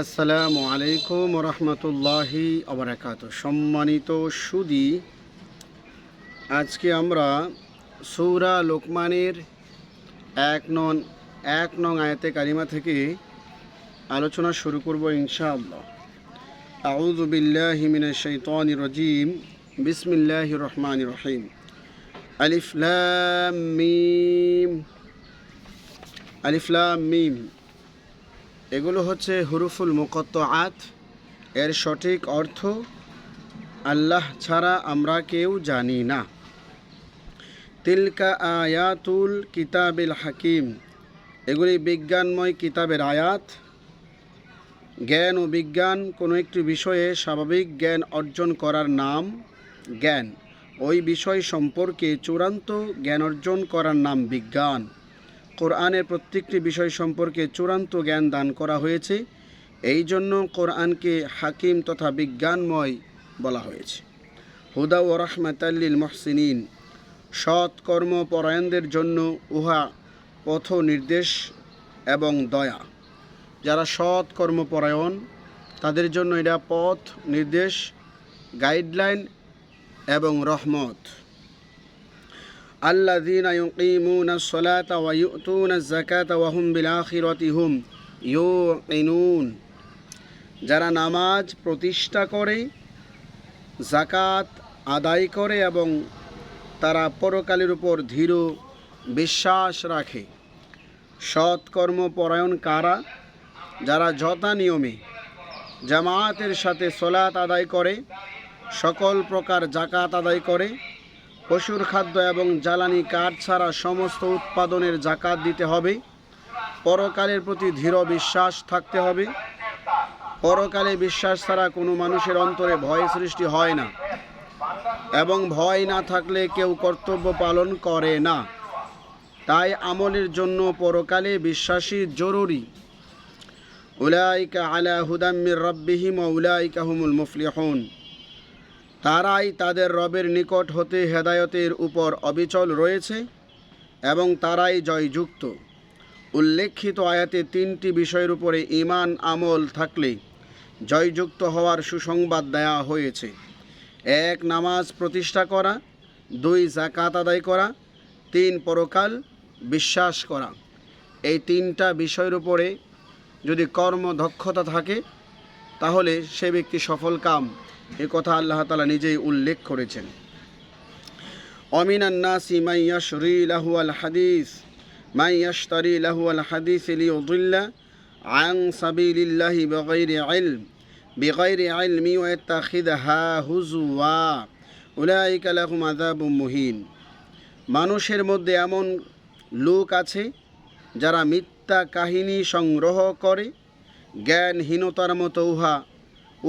আসসালামু আলাইকুম রহমতুল্লাহি আবরাকাতুহু। সম্মানিত সুদী, আজকে আমরা সূরা লোকমানের এক নং আয়াতে কারিমা থেকে আলোচনা শুরু করব ইনশাআল্লাহ। আউযু বিল্লাহি মিনাশ শাইতানির রাজিম। বিসমিল্লাহির রহমানির রহিম। আলিফ লাম মিম। আলিফ লাম মিম এগুলো হচ্ছে হুরুফুল মুকাত্তাআত। এর সঠিক অর্থ আল্লাহ ছাড়া আমরা কেউ জানি না। তিলকা আয়াতুল কিতাবিল হাকিম, এগুলি বিজ্ঞানময় কিতাবের আয়াত। জ্ঞান ও বিজ্ঞান কোনো একটি বিষয়ে স্বাভাবিক জ্ঞান অর্জন করার নাম জ্ঞান। ওই বিষয় সম্পর্কে চূড়ান্ত জ্ঞান অর্জন করার নাম বিজ্ঞান। কোরআনের প্রত্যেকটি বিষয় সম্পর্কে চূড়ান্ত জ্ঞান দান করা হয়েছে, এই জন্য কোরআনকে হাকিম তথা বিজ্ঞানময় বলা হয়েছে। হুদা ও রাহমাতাল লিল মুহসিনিন, সৎ কর্মপরায়ণদের জন্য উহা পথ নির্দেশ এবং দয়া। যারা সৎ কর্মপরায়ণ তাদের জন্য এটা পথ নির্দেশ, গাইডলাইন এবং রহমত। আল্লাযীনা ইউকিমুনাস সালাতা ওয়া ইউতুনাজ যাকাতা ওয়া হুম বিল আখিরাতি হুম ইউকিনুন, যারা নামাজ প্রতিষ্ঠা করে, যাকাত আদায় করে এবং তারা পরকালের উপর দৃঢ় বিশ্বাস রাখে। সৎকর্মপরায়ণ কারা? যারা যথা নিয়মে জামায়াতের সাথে সালাত আদায় করে, সকল প্রকার যাকাত আদায় করে, পশুর খাদ্য এবং জ্বালানি কাঠ ছাড়া সমস্ত উৎপাদনের যাকাত দিতে হবে, পরকালের প্রতি দৃঢ় বিশ্বাস থাকতে হবে। পরকালে বিশ্বাস ছাড়া কোনো মানুষের অন্তরে ভয় সৃষ্টি হয় না, এবং ভয় না থাকলে কেউ কর্তব্য পালন করে না। তাই আমলের জন্য পরকালে বিশ্বাসী জরুরি। উলাইকা আলা হুদাম মির রাব্বিহিম ওয়া উলাইকা হুমুল মুফলিহুন, তারাই তাদের রবের নিকট হতে হেদায়তের উপর অবিচল রয়েছে এবং তারাই জয়যুক্ত। উল্লেখিত আয়াতে তিনটি বিষয়ের উপরে ঈমান আমল থাকলে জয়যুক্ত হওয়ার সুসংবাদ দেয়া হয়েছে। 1. নামাজ প্রতিষ্ঠা করা, 2. যাকাত আদায় করা, 3. পরকাল বিশ্বাস করা। এই তিনটা বিষয়ের উপরে যদি কর্মদক্ষতা থাকে তাহলে সে ব্যক্তি সফল কাম, এ কথা আল্লাহ তাআলা নিজেই উল্লেখ করেছেন। অমিনান নাসি মান ইয়াশরি লাহু আল হাদিস মান ইয়াশতারি লাহু আল হাদিস লিয়ুদিল্লা আন সাবিলিল্লাহি বিগাইরি ইলমি ওয়া ইয়াত্তাখিযহা হুজুয়া উলাইকা লাহুম আযাবুম মুহিন। মানুষের মধ্যে এমন লোক আছে যারা মিথ্যা কাহিনী সংগ্রহ করে, জ্ঞানহীনতার মতো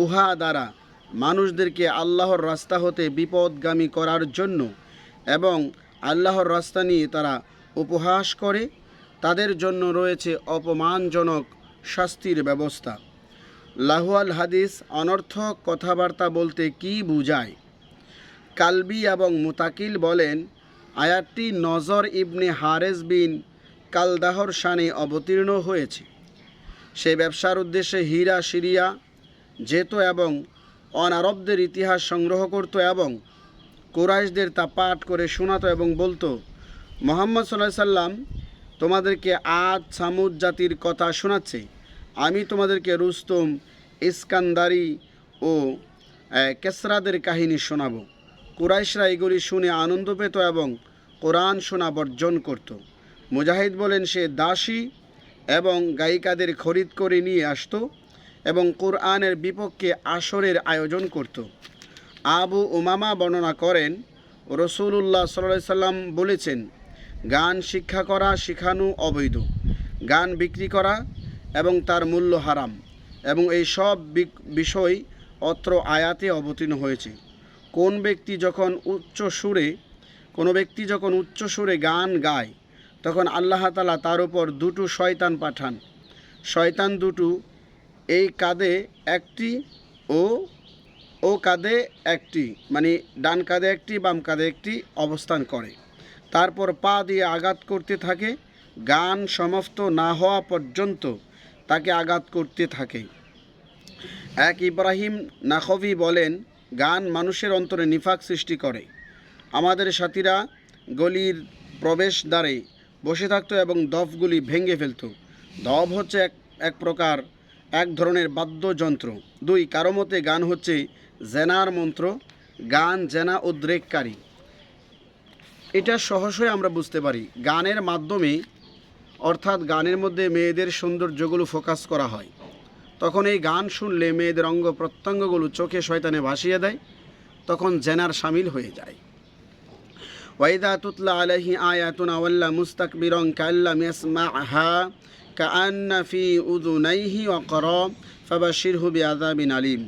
উহা দ্বারা মানুষদেরকে আল্লাহর রাস্তা হতে বিপদগামী করার জন্য এবং আল্লাহর রাস্তা নিয়ে তারা উপহাস করে, তাদের জন্য রয়েছে অপমানজনক শাস্তির ব্যবস্থা। লাহুয়াল হাদিস অনর্থক কথাবার্তা বলতে কি বুঝায়? কালবি এবং মুতাকিল বলেন, আয়াতটি নজর ইবনে হারেস বিন কালদাহর শানে অবতীর্ণ হয়েছে। সে ব্যবসার উদ্দেশ্যে হীরা সিরিয়া যেত এবং অনারবদের ইতিহাস সংগ্রহ করত এবং কুরাইশদের তা পাঠ করে শোনাতো এবং বলতো, মুহাম্মদ সাল্লাল্লাহু আলাইহি সাল্লাম তোমাদেরকে আদ সামুদ জাতির কথা শোনাচ্ছে, আমি তোমাদেরকে রুস্তম, ইস্কান্দারি ও কেসরাদের কাহিনী শোনাবো। কুরাইশরা এগুলি শুনে আনন্দ পেত এবং কোরআন শোনা বর্জন করত। মুজাহিদ বলেন, সে দাসী এবং গায়িকাদের খরিদ করে নিয়ে আসতো এবং কোরআনের বিপক্ষে আসরের আয়োজন করত। আবু উমামা বর্ণনা করেন, রাসূলুল্লাহ সাল্লাল্লাহু আলাইহি সাল্লাম বলেছেন, গান শিক্ষা করা শেখানো অবৈধ, গান বিক্রি করা এবং তার মূল্য হারাম, এবং এই সব বিষয় অত্র আয়াতে অবতীর্ণ হয়েছে। কোনো ব্যক্তি যখন উচ্চ সুরে গান গায় তখন আল্লাহ তাআলা তার উপর দুটো শয়তান পাঠান। শয়তান দুটো এই কাঁধে একটি ও কাঁধে একটি, মানে ডান কাঁধে একটি বাম কাঁধে একটি অবস্থান করে, তারপর পা দিয়ে আঘাত করতে থাকে। গান সমাপ্ত না হওয়া পর্যন্ত তাকে আঘাত করতে থাকে। এক ইব্রাহিম নাখভি বলেন, গান মানুষের অন্তরে নিফাক সৃষ্টি করে। আমাদের সাথীরা গলির প্রবেশদ্বারে বসে থাকতো এবং দফগুলি ভেঙে ফেলত। দফ হচ্ছে এক ধরনের বাদ্যযন্ত্র। 2, কারো মতে গান হচ্ছে জেনার মন্ত্র। গান জেনা উদ্রেককারী। এটা সহজেই আমরা বুঝতে পারি। গানের মাধ্যমে, অর্থাৎ গানের মধ্যে মেয়েদের সৌন্দর্যগুলো ফোকাস করা হয়। তখন এই গান শুনলে মেয়েদের অঙ্গ প্রত্যঙ্গগুলো চোখে শয়তানে ভাসিয়ে দেয়, তখন জেনার সামিল হয়ে যায়। ওয়াইদা তুতলা আলাইহি আয়াতুনা ওয়াল্লা মুস্তাকবিরন কাল্লাম ইয়াসমা'হা কাআন্না ফি উযুনাইহি ওয়াকরা ফাবাশশিরহু বিআযাবিন আলীম।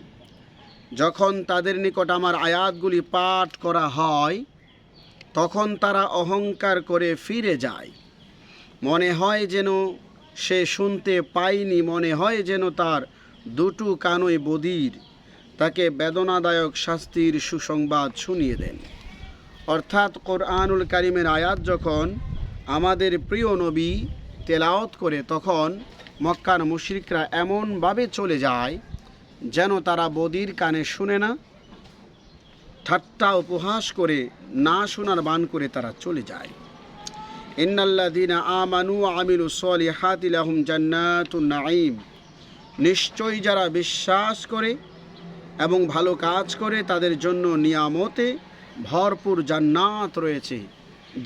যখন তাদের নিকট আমার আয়াতগুলি পাঠ করা হয়, তখন তারা অহংকার করে ফিরে যায়। মনে হয় যেন সে শুনতে পায়নি, মনে হয় যেন তার দুটো কানই বধির। তাকে বেদনাদায়ক শাস্তির সুসংবাদ শুনিয়ে দেন। অর্থাৎ কোরআনুল কারিমের আয়াত যখন আমাদের প্রিয় নবী তেলাওয়াত করে, তখন মক্কার মুশরিকরা এমনভাবে চলে যায় যেন তারা বধির কানে শুনে না। ঠাট্টা উপহাস করে, না শোনার বান করে তারা চলে যায়। ইন্নাল্লাযীনা আমানু ওয়া আমিলুস সলিহাতি লাহুম জান্নাতুন নাঈম। নিশ্চয়ই যারা বিশ্বাস করে এবং ভালো কাজ করে তাদের জন্য নিয়ামতে ভরপুর জান্নাত রয়েছে,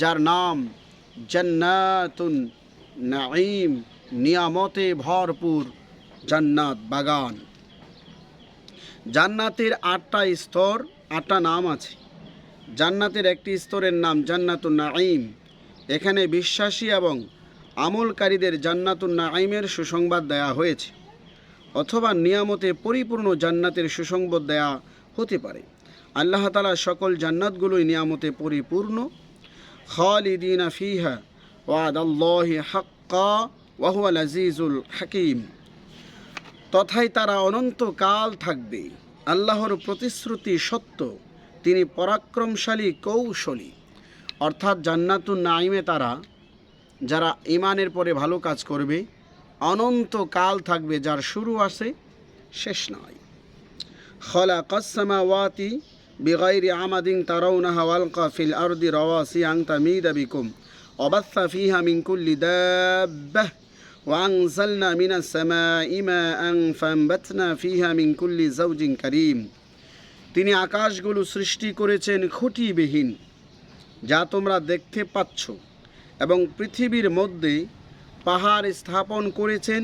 যার নাম জান্নাতুন নাঈম, নিয়ামতে ভরপুর জান্নাত বাগান। জান্নাতের 8টা স্তর, 8টা নাম আছে। জান্নাতের একটি স্তরের নাম জান্নাতুন নাঈম। এখানে বিশ্বাসী এবং আমলকারীদের জান্নাতুন নাঈমের সুসংবাদ দেয়া হয়েছে, অথবা নিয়ামতে পরিপূর্ণ জান্নাতের সুসংবাদ দেয়া হতে পারে। আল্লাহ তাআলা সকল জান্নাতগুলোই নিয়ামতে পরিপূর্ণ। খালিদিনা ফিহা ওয়াদাল্লাহি হাক্কা ওয়া হুয়াল আজিজুল হাকীম। তথায় তারা অনন্তকাল থাকবে। আল্লাহর প্রতিশ্রুতি সত্য, তিনি পরাক্রমশালী কৌশলী। অর্থাৎ জান্নাতুন নাঈমে তারা, যারা ঈমানের পরে ভালো কাজ করবে, অনন্তকাল থাকবে, যার শুরু আছে শেষ নাই। খালাকাস সামাওয়াতি বিগাইরি আমাদিন তারাউনাহা ওয়ালকা ফিল আরদি রাওয়াসি আন তামিদা বিকুম ওয়া বাসসা ফিহা মিন কুল্লি দাব্বাহ ওয়া আনজালনা মিনাস সামাই মাআন ফাআনবাতনা ফিহা মিন কুল্লি যাওজিন কারীম। তিনি আকাশগুলো সৃষ্টি করেছেন খুঁটিবিহীন, যা তোমরা দেখতে পাচ্ছ, এবং পৃথিবীর মধ্যে পাহাড় স্থাপন করেছেন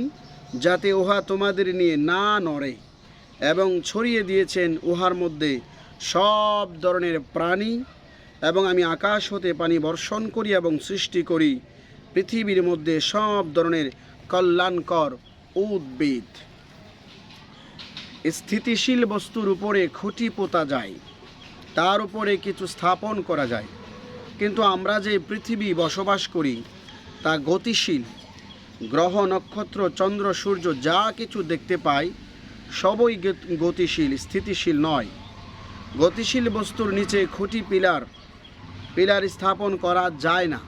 যাতে উহা তোমাদের নিয়ে না নড়ে, এবং ছড়িয়ে দিয়েছেন উহার মধ্যে সব ধরনের প্রাণী। এবং আমি আকাশ হতে পানি বর্ষণ করি এবং সৃষ্টি করি পৃথিবীর মধ্যে সব ধরনের কল্যাণকর উদ্ভিদ। স্থিতিশীল বস্তুর উপরে খুঁটি পোতা যায়, তার উপরে কিছু স্থাপন করা যায়। কিন্তু আমরা যে পৃথিবী বসবাস করি তা গতিশীল। গ্রহ, নক্ষত্র, চন্দ্র, সূর্য যা কিছু দেখতে পাই সবই গতিশীল, স্থিতিশীল নয়। গতিশীল বস্তুর নিচে খুঁটি পিলার স্থাপন করা যায় না।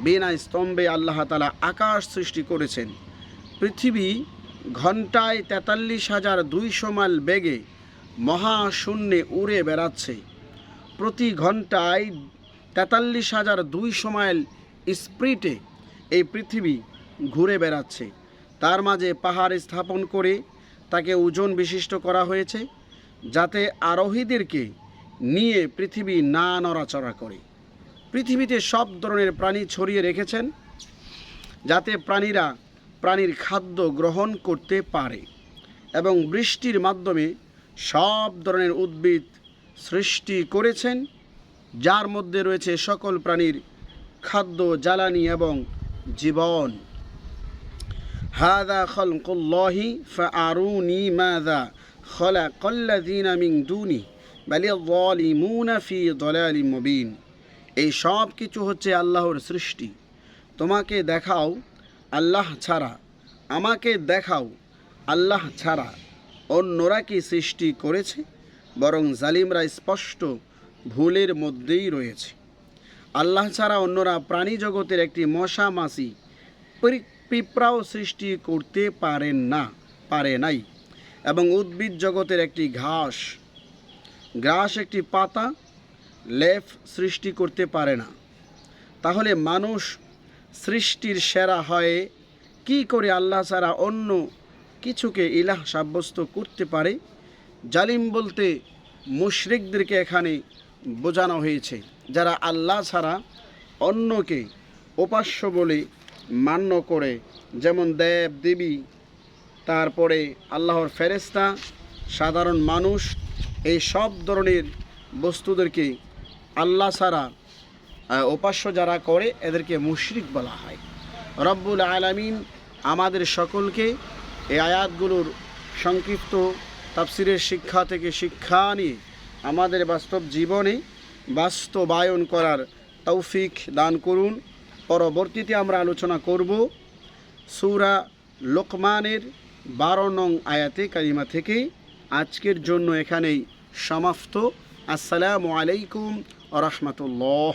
বিনা স্তম্ভে আল্লাহ তাআলা আকাশ সৃষ্টি করেছেন। পৃথিবী ঘন্টায় 43,200 মাইল বেগে মহাশূন্যে উড়ে বেড়াচ্ছে। প্রতি ঘন্টায় 43,200 মাইল স্পিডে এই পৃথিবী ঘুরে বেড়াচ্ছে। তার মাঝে পাহাড় স্থাপন করে তাকে ওজন বিশিষ্ট করা হয়েছে, যাতে আরোহীদেরকে নিয়ে পৃথিবী না নড়াচড়া করে। পৃথিবীতে সব ধরনের প্রাণী ছড়িয়ে রেখেছেন, যাতে প্রাণীর খাদ্য গ্রহণ করতে পারে, এবং বৃষ্টির মাধ্যমে সব ধরনের উদ্ভিদ সৃষ্টি করেছেন, যার মধ্যে রয়েছে সকল প্রাণীর খাদ্য, জ্বালানি এবং জীবন। হাযা খালকুল্লাহি ফাআরুনি মাযা খালাকাল্লাযীনা মিন দুনি বালিয যালিমুনা ফি দালালিম মুবিন। এই সব কিছু হচ্ছে আল্লাহর সৃষ্টি। তোমাকে দেখাও আল্লাহ ছাড়া, আমাকে দেখাও আল্লাহ ছাড়া অন্যরা কি সৃষ্টি করেছে? বরং জালিমরা স্পষ্ট ভুলের মধ্যেই রয়েছে। আল্লাহ ছাড়া অন্যরা প্রাণী জগতের একটি মশা, মাছি, পিঁপড়াও সৃষ্টি করতে পারে নাই। এবং উদ্ভিদ জগতের একটি ঘাস। ঘাস একটি পাতা, লেফ সৃষ্টি করতে পারে না। তাহলে মানুষ সৃষ্টির সেরা হয়ে কি করে আল্লাহ ছাড়া অন্য কিছুকে ইলাহ সাব্যস্ত করতে পারে? জালিম বলতে মুশরিকদেরকে এখানে বোঝানো হয়েছে, যারা আল্লাহ ছাড়া অন্যকে উপাস্য বলে মান্য করে, যেমন দেব দেবী, তারপরে আল্লাহর ফেরেশতা, সাধারণ মানুষ, এই সব ধরনের বস্তুদেরকে আল্লাহ ছাড়া উপাস্য যারা করে এদেরকে মুশরিক বলা হয়। রব্বুল আলামিন আমাদের সকলকে এই আয়াতগুলোর সংক্ষিপ্ত তাফসিরের শিক্ষা থেকে শিক্ষা নিয়ে আমাদের বাস্তব জীবনে বাস্তবায়ন করার তৌফিক দান করুন। পরবর্তীতে আমরা আলোচনা করব সূরা লোকমানের 12 নং আয়াতে কারিমা থেকে। আজকের জন্য এখানেই সমাপ্ত। আসসালামু আলাইকুম ওয়া রাহমাতুল্লাহ।